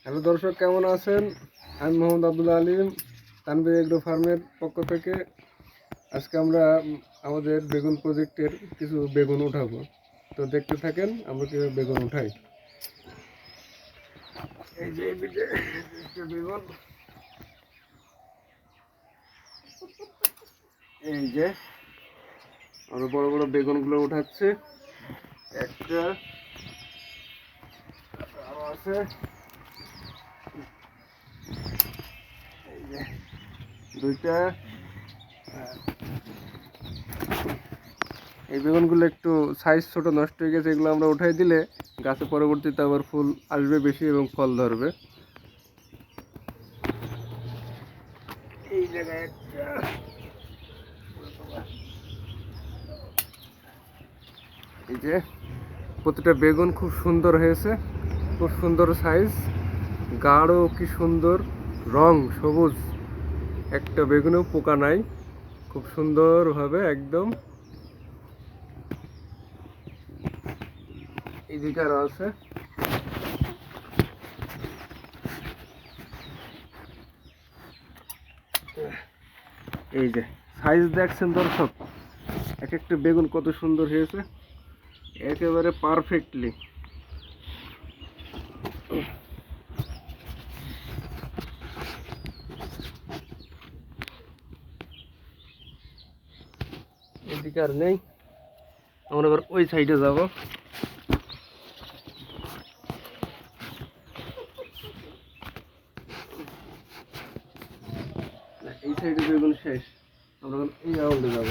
Hello দর্শক, কেমন আছেন? আমি মোহাম্মদ আব্দুল আলিম, তানভীর এগ্রো ফার্মের পক্ষ থেকে। আজকে আমরা আমাদের বেগুন প্রজেক্টের কিছু বেগুন উঠাবো। তো দেখতে থাকেন আমরা কীভাবে বেগুন উঠাই। এই যে বেগুন, এই যে আমরা বড় বড় বেগুনগুলো উঠাচ্ছি। একটা আরো আছে, এই যে দুইটা। এই বেগুনগুলো একটু সাইজ ছোট, নষ্ট হয়ে গেছে। এগুলো আমরা উঠাই দিলে গাছে পরবর্তীতে আবার ফুল আসবে বেশি এবং ফল ধরবে। এই জায়গায় একটা, এই যে প্রতিটা বেগুন খুব সুন্দর হয়েছে, খুব সুন্দর সাইজ, গাঢ় কি সুন্দর রং, সবুজ। একটা বেগুনেও পোকা নাই, খুব সুন্দরভাবে একদম। এই দিকে আরো আছে, এই যে সাইজ দেখছেন দর্শক, এক একটা বেগুন কত সুন্দর হয়েছে, একেবারে পারফেক্টলি। এদিকে আর নেই, আমরা এবার ওই সাইডে যাব। এই সাইডে বেগুন শেষ, আমরা এই রাউন্ডে যাব।